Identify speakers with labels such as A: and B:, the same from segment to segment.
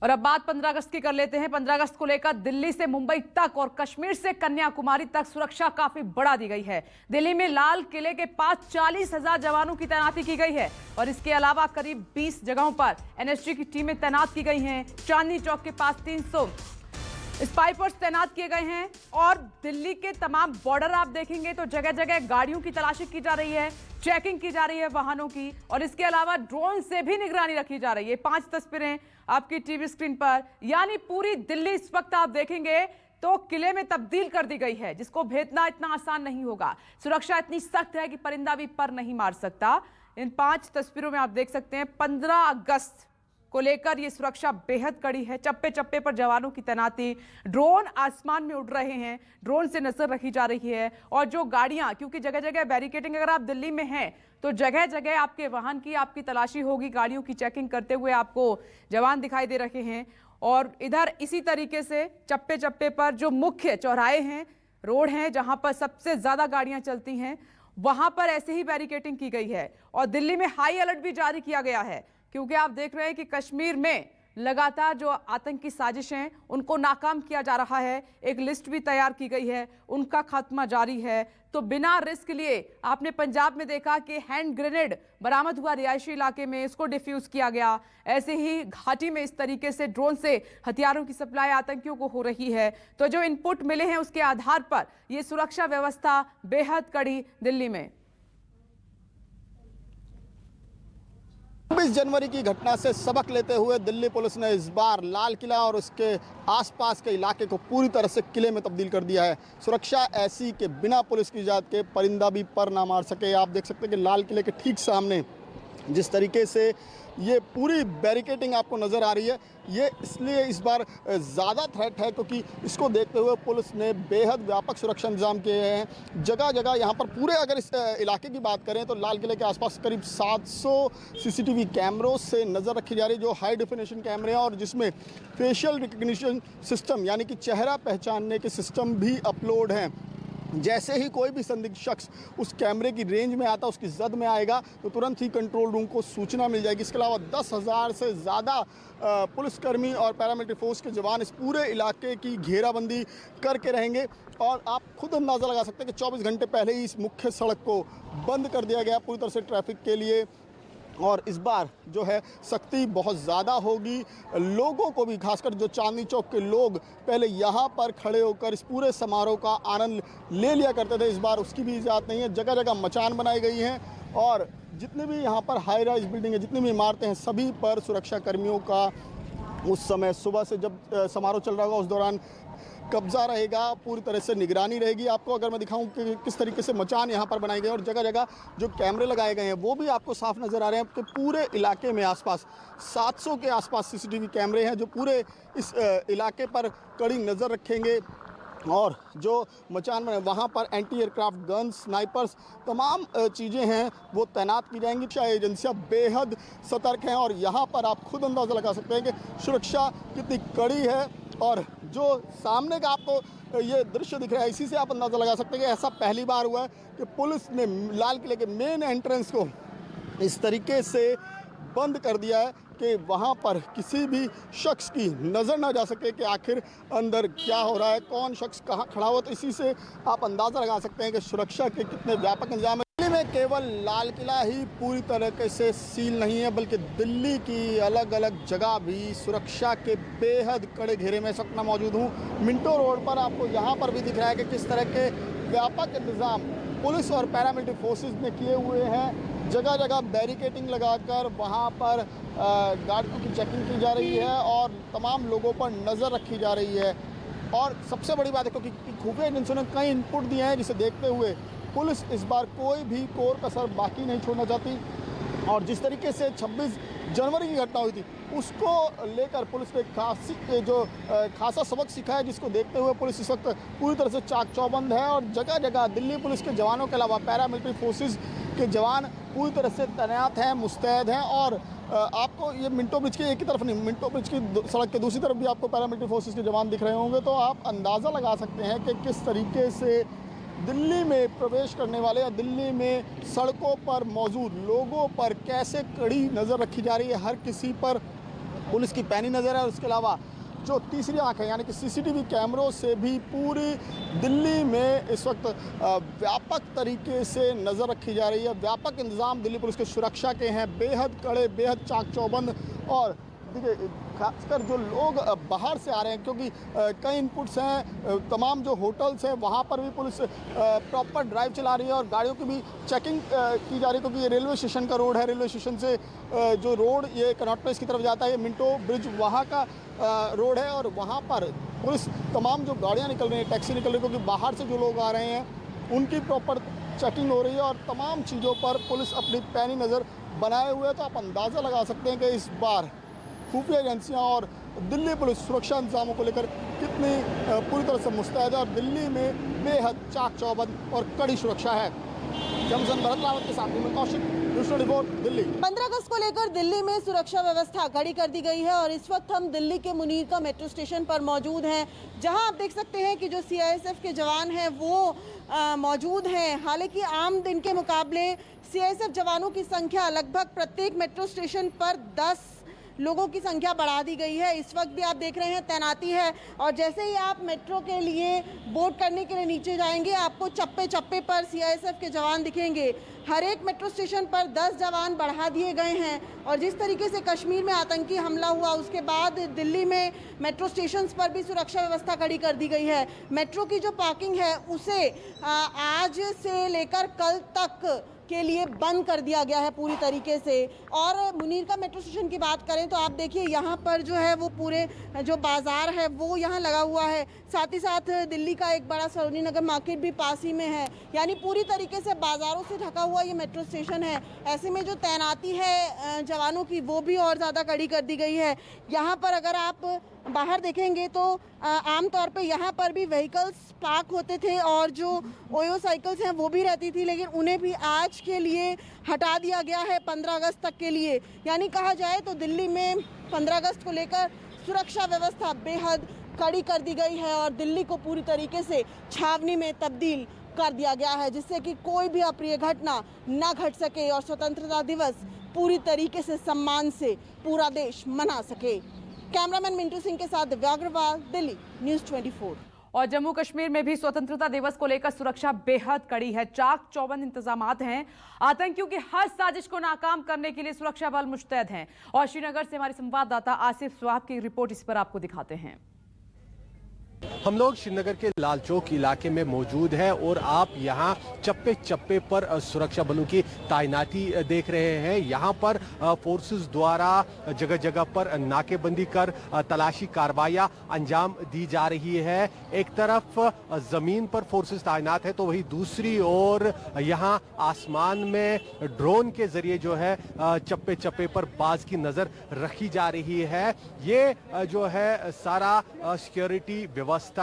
A: और अब बात 15 अगस्त की कर लेते हैं। 15 अगस्त को लेकर दिल्ली से मुंबई तक और कश्मीर से कन्याकुमारी तक सुरक्षा काफी बढ़ा दी गई है। दिल्ली में लाल किले के पास 40,000 जवानों की तैनाती की गई है और इसके अलावा करीब 20 जगहों पर एनएसजी की टीमें तैनात की गई हैं। चांदनी चौक के पास 300 स्पाइपर्स तैनात किए गए हैं और दिल्ली के तमाम बॉर्डर आप देखेंगे तो जगह जगह गाड़ियों की तलाशी की जा रही है, चेकिंग की जा रही है वाहनों की, और इसके अलावा ड्रोन से भी निगरानी रखी जा रही है। 5 तस्वीरें आपकी टीवी स्क्रीन पर, यानी पूरी दिल्ली इस वक्त आप देखेंगे तो किले में तब्दील कर दी गई है, जिसको भेदना इतना आसान नहीं होगा। सुरक्षा इतनी सख्त है कि परिंदा भी पर नहीं मार सकता। इन 5 तस्वीरों में आप देख सकते हैं 15 अगस्त को लेकर ये सुरक्षा बेहद कड़ी है। चप्पे चप्पे पर जवानों की तैनाती, ड्रोन आसमान में उड़ रहे हैं, ड्रोन से नजर रखी जा रही है। और जो गाड़ियां, क्योंकि जगह जगह बैरिकेडिंग, अगर आप दिल्ली में हैं तो जगह जगह आपके वाहन की आपकी तलाशी होगी, गाड़ियों की चेकिंग करते हुए आपको जवान दिखाई दे रहे हैं। और इधर इसी तरीके से चप्पे चप्पे पर जो मुख्य चौराहे हैं, रोड हैं, जहां पर सबसे ज्यादा गाड़ियां चलती हैं, वहां पर ऐसे ही बैरिकेडिंग की गई है। और दिल्ली में हाई अलर्ट भी जारी किया गया है, क्योंकि आप देख रहे हैं कि कश्मीर में लगातार जो आतंकी साजिशें हैं उनको नाकाम किया जा रहा है। एक लिस्ट भी तैयार की गई है, उनका खात्मा जारी है। तो बिना रिस्क लिए आपने पंजाब में देखा कि हैंड ग्रेनेड बरामद हुआ रिहायशी इलाके में, इसको डिफ्यूज किया गया। ऐसे ही घाटी में इस तरीके से ड्रोन से हथियारों की सप्लाई आतंकियों को हो रही है। तो जो इनपुट मिले हैं उसके आधार पर यह सुरक्षा व्यवस्था बेहद कड़ी दिल्ली में।
B: 26 जनवरी की घटना से सबक लेते हुए दिल्ली पुलिस ने इस बार लाल किला और उसके आसपास के इलाके को पूरी तरह से किले में तब्दील कर दिया है। सुरक्षा ऐसी कि बिना पुलिस की इजाज़त के परिंदा भी पर ना मार सके। आप देख सकते हैं कि लाल किले के ठीक सामने जिस तरीके से ये पूरी बैरिकेडिंग आपको नज़र आ रही है, ये इसलिए इस बार ज़्यादा थ्रेट है क्योंकि इसको देखते हुए पुलिस ने बेहद व्यापक सुरक्षा इंतजाम किए हैं। जगह जगह यहाँ पर पूरे, अगर इस इलाके की बात करें तो लाल किले के आसपास करीब 700 सीसीटीवी कैमरों से नज़र रखी जा रही है, जो हाई डेफिनेशन कैमरे हैं और जिसमें फेशियल रिकग्निशन सिस्टम यानी कि चेहरा पहचानने के सिस्टम भी अपलोड हैं। जैसे ही कोई भी संदिग्ध शख्स उस कैमरे की रेंज में आता, उसकी जद में आएगा, तो तुरंत ही कंट्रोल रूम को सूचना मिल जाएगी। इसके अलावा 10,000 से ज़्यादा पुलिसकर्मी और पैरामिलिट्री फोर्स के जवान इस पूरे इलाके की घेराबंदी करके रहेंगे। और आप खुद अंदाज़ा लगा सकते हैं कि 24 घंटे पहले ही इस मुख्य सड़क को बंद कर दिया गया पूरी तरह से ट्रैफिक के लिए। और इस बार जो है सख्ती बहुत ज़्यादा होगी। लोगों को भी, खासकर जो चांदनी चौक के लोग पहले यहाँ पर खड़े होकर इस पूरे समारोह का आनंद ले लिया करते थे, इस बार उसकी भी इजाज़त नहीं है। जगह जगह मचान बनाई गई हैं और जितने भी यहाँ पर हाई राइज बिल्डिंग है, जितनी भी इमारतें हैं, सभी पर सुरक्षा कर्मियों का उस समय सुबह से जब समारोह चल रहा होगा उस दौरान कब्जा रहेगा, पूरी तरह से निगरानी रहेगी। आपको अगर मैं दिखाऊं कि किस तरीके से मचान यहाँ पर बनाए गए और जगह जगह जो कैमरे लगाए गए हैं वो भी आपको साफ नज़र आ रहे हैं कि पूरे इलाके में आसपास 700 के आसपास सीसीटीवी कैमरे हैं जो पूरे इस इलाके पर कड़ी नज़र रखेंगे। और जो मचान में वहाँ पर एंटी एयरक्राफ्ट गन, स्नाइपर्स, तमाम चीज़ें हैं वो तैनात की जाएंगी। एजेंसियाँ बेहद सतर्क हैं और यहाँ पर आप खुद अंदाज़ा लगा सकते हैं कि सुरक्षा कितनी कड़ी है। और जो सामने का आपको ये दृश्य दिख रहा है, इसी से आप अंदाज़ा लगा सकते हैं कि ऐसा पहली बार हुआ है कि पुलिस ने लाल किले के मेन एंट्रेंस को इस तरीके से बंद कर दिया है कि वहाँ पर किसी भी शख्स की नज़र ना जा सके कि आखिर अंदर क्या हो रहा है, कौन शख्स कहाँ खड़ा हुआ। तो इसी से आप अंदाज़ा लगा सकते हैं कि सुरक्षा के कितने व्यापक इंतजाम है। दिल्ली में केवल लाल किला ही पूरी तरीके से सील नहीं है, बल्कि दिल्ली की अलग अलग जगह भी सुरक्षा के बेहद कड़े घेरे में इस वक्त मैं मौजूद हूँ। मिंटो रोड पर आपको यहाँ पर भी दिख रहा है कि किस तरह के व्यापक इंतज़ाम पुलिस और पैरामिलिट्री फोर्सेस ने किए हुए हैं। जगह जगह बैरिकेडिंग लगाकर वहाँ पर गाड़ियों की चेकिंग की जा रही है और तमाम लोगों पर नज़र रखी जा रही है। और सबसे बड़ी बात है क्योंकि खुफिया एजेंसियों ने कई इनपुट दिए हैं, जिसे देखते हुए पुलिस इस बार कोई भी कोर कसर बाकी नहीं छोड़ना चाहती। और जिस तरीके से 26 जनवरी की घटना हुई थी उसको लेकर पुलिस ने खासा सबक सीखा है, जिसको देखते हुए पुलिस इस वक्त पूरी तरह से चाक चौबंद है। और जगह जगह दिल्ली पुलिस के जवानों के अलावा पैरामिलिट्री फोर्सेस के जवान पूरी तरह से तैनात हैं, मुस्तैद हैं। और आपको ये मिंटो ब्रिज के एक ही तरफ नहीं, मिंटो ब्रिज की सड़क के दूसरी तरफ भी आपको पैरामिलिट्री फोर्सेस के जवान दिख रहे होंगे। तो आप अंदाज़ा लगा सकते हैं कि किस तरीके से दिल्ली में प्रवेश करने वाले या दिल्ली में सड़कों पर मौजूद लोगों पर कैसे कड़ी नज़र रखी जा रही है। हर किसी पर पुलिस की पैनी नज़र है। उसके अलावा जो तीसरी आंख है यानी कि सीसीटीवी कैमरों से भी पूरी दिल्ली में इस वक्त व्यापक तरीके से नज़र रखी जा रही है। व्यापक इंतजाम दिल्ली पुलिस के सुरक्षा के हैं, बेहद कड़े, बेहद चाक चौबंद। और देखिए खासकर जो लोग बाहर से आ रहे हैं, क्योंकि कई इनपुट्स हैं, तमाम जो होटल्स हैं वहाँ पर भी पुलिस प्रॉपर ड्राइव चला रही है और गाड़ियों की भी चेकिंग की जा रही है, क्योंकि ये रेलवे स्टेशन का रोड है। रेलवे स्टेशन से जो रोड ये कनॉट प्लेस की तरफ जाता है, ये मिंटो ब्रिज वहाँ का रोड है और वहाँ पर पुलिस तमाम जो गाड़ियाँ निकल रही हैं, टैक्सी निकल रही है, क्योंकि बाहर से जो लोग आ रहे हैं उनकी प्रॉपर चेकिंग हो रही है और तमाम चीज़ों पर पुलिस अपनी पैनी नज़र बनाए हुए है। तो आप अंदाज़ा लगा सकते हैं कि इस बार खुफिया एजेंसियां और दिल्ली पुलिस सुरक्षा इंतजामों को लेकर कितनी पूरी तरह से मुस्तैद है और दिल्ली में बेहद चाक चौबंद और कड़ी सुरक्षा है। जमसन भरत रावत के साथ में कौशिक, न्यूज़ 24 दिल्ली।
C: 15 अगस्त को लेकर दिल्ली में सुरक्षा व्यवस्था कड़ी कर दी गई है और इस वक्त हम दिल्ली के मुनीर का मेट्रो स्टेशन पर मौजूद हैं, जहां आप देख सकते हैं कि जो सीआईएसएफ के जवान हैं वो मौजूद हैं। हालांकि आम दिन के मुकाबले सीआईएसएफ जवानों की संख्या लगभग प्रत्येक मेट्रो स्टेशन पर 10 लोगों की संख्या बढ़ा दी गई है। इस वक्त भी आप देख रहे हैं तैनाती है और जैसे ही आप मेट्रो के लिए बोर्ड करने के लिए नीचे जाएंगे, आपको चप्पे चप्पे पर सीआईएसएफ के जवान दिखेंगे। हर एक मेट्रो स्टेशन पर 10 जवान बढ़ा दिए गए हैं और जिस तरीके से कश्मीर में आतंकी हमला हुआ उसके बाद दिल्ली में मेट्रो स्टेशंस पर भी सुरक्षा व्यवस्था कड़ी कर दी गई है। मेट्रो की जो पार्किंग है उसे आज से लेकर कल तक के लिए बंद कर दिया गया है पूरी तरीके से। और मुनीर का मेट्रो स्टेशन की बात करें तो आप देखिए यहाँ पर जो है वो पूरे जो बाज़ार है वो यहाँ लगा हुआ है, साथ ही साथ दिल्ली का एक बड़ा सरोजनी नगर मार्केट भी पास ही में है, यानी पूरी तरीके से बाज़ारों से ढका हुआ ये मेट्रो स्टेशन है। ऐसे में जो तैनाती है जवानों की वो भी और ज़्यादा कड़ी कर दी गई है। यहाँ पर अगर आप बाहर देखेंगे तो आमतौर पे यहाँ पर भी व्हीकल्स पार्क होते थे और जो ओयो साइकिल्स हैं वो भी रहती थी, लेकिन उन्हें भी आज के लिए हटा दिया गया है 15 अगस्त तक के लिए। यानी कहा जाए तो दिल्ली में 15 अगस्त को लेकर सुरक्षा व्यवस्था बेहद कड़ी कर दी गई है और दिल्ली को पूरी तरीके से छावनी में तब्दील कर दिया गया है, जिससे कि कोई भी अप्रिय घटना ना घट सके और स्वतंत्रता दिवस पूरी तरीके से सम्मान से पूरा देश मना सके। कैमरामैन मिंटू सिंह के साथ दिव्या अग्रवाल, दिल्ली, न्यूज़ 24।
A: और जम्मू कश्मीर में भी स्वतंत्रता दिवस को लेकर सुरक्षा बेहद कड़ी है, चाक चौबंद इंतजामात हैं। आतंकियों की हर साजिश को नाकाम करने के लिए सुरक्षा बल मुस्तैद हैं। और श्रीनगर से हमारे संवाददाता आसिफ स्वाब की रिपोर्ट इस पर आपको दिखाते हैं।
D: हम लोग श्रीनगर के लाल चौक इलाके में मौजूद हैं और आप यहां चप्पे चप्पे पर सुरक्षा बलों की तैनाती देख रहे हैं। यहां पर फोर्सेस द्वारा जगह जगह पर नाकेबंदी कर तलाशी कार्रवाइयां अंजाम दी जा रही है। एक तरफ जमीन पर फोर्सेस तैनात है तो वही दूसरी ओर यहां आसमान में ड्रोन के जरिए जो है चप्पे चप्पे पर बाज की नजर रखी जा रही है। ये जो है सारा सिक्योरिटी व्यवस्था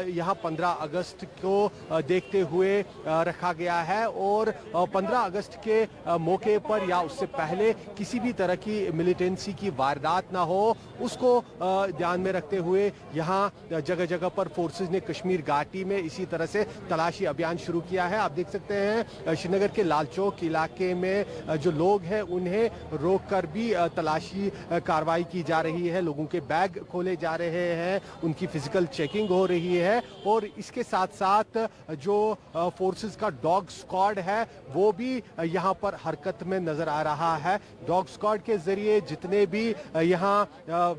D: यहाँ 15 अगस्त को देखते हुए रखा गया है और 15 अगस्त के मौके पर या उससे पहले किसी भी तरह की मिलिटेंसी की वारदात ना हो, उसको ध्यान में रखते हुए यहाँ जगह जगह पर फोर्सेस ने कश्मीर घाटी में इसी तरह से तलाशी अभियान शुरू किया है। आप देख सकते हैं श्रीनगर के लाल चौक इलाके में जो लोग हैं उन्हें रोककर भी तलाशी कार्रवाई की जा रही है। लोगों के बैग खोले जा रहे हैं, उनकी फिजिकल चेकिंग हो रही है और इसके साथ साथ जो फोर्सेस का डॉग स्क्वाड है वो भी यहाँ पर हरकत में नजर आ रहा है। डॉग स्क्वाड के जरिए जितने भी यहाँ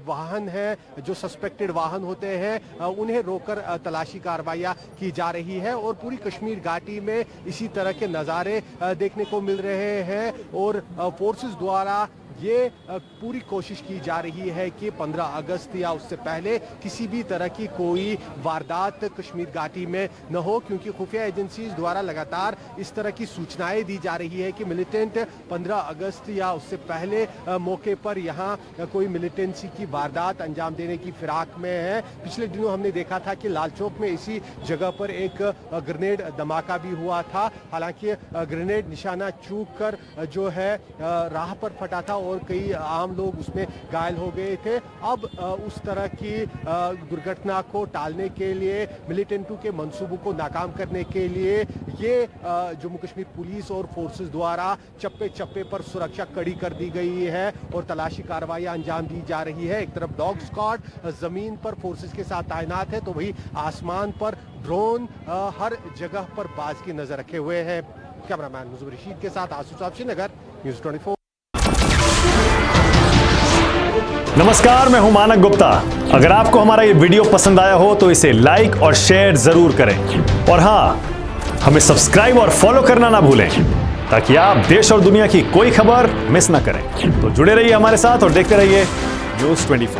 D: वाहन हैं, जो सस्पेक्टेड वाहन होते हैं, उन्हें रोककर तलाशी कार्रवाइयां की जा रही है और पूरी कश्मीर घाटी में इसी तरह के नज़ारे देखने को मिल रहे हैं और फोर्सेस द्वारा ये पूरी कोशिश की जा रही है कि 15 अगस्त या उससे पहले किसी भी तरह की कोई वारदात कश्मीर घाटी में न हो, क्योंकि खुफिया एजेंसीज द्वारा लगातार इस तरह की सूचनाएं दी जा रही है कि मिलिटेंट 15 अगस्त या उससे पहले मौके पर यहाँ कोई मिलिटेंसी की वारदात अंजाम देने की फिराक में है। पिछले दिनों हमने देखा था कि लाल चौक में इसी जगह पर एक ग्रेनेड धमाका भी हुआ था। हालांकि ग्रेनेड निशाना चूक कर जो है राह पर फटा था और कई आम लोग उसमें घायल हो गए थे। अब उस तरह की दुर्घटना को टालने के लिए, मिलिटेंटों के मंसूबों को नाकाम करने के लिए ये जम्मू कश्मीर पुलिस और फोर्सेस द्वारा चप्पे चप्पे पर सुरक्षा कड़ी कर दी गई है और तलाशी कार्रवाइयां अंजाम दी जा रही है। एक तरफ डॉग स्क्वाड जमीन पर फोर्सेस के साथ तैनात है, तो वही आसमान पर ड्रोन हर जगह पर बाज की नजर रखे हुए हैं। कैमरामैन मुजफ्फर रशीद के साथ आसू साहब, श्रीनगर, न्यूज़ 24।
E: नमस्कार, मैं हूं मानक गुप्ता। अगर आपको हमारा ये वीडियो पसंद आया हो तो इसे लाइक और शेयर जरूर करें और हां, हमें सब्सक्राइब और फॉलो करना ना भूलें ताकि आप देश और दुनिया की कोई खबर मिस ना करें। तो जुड़े रहिए हमारे साथ और देखते रहिए न्यूज़ 24।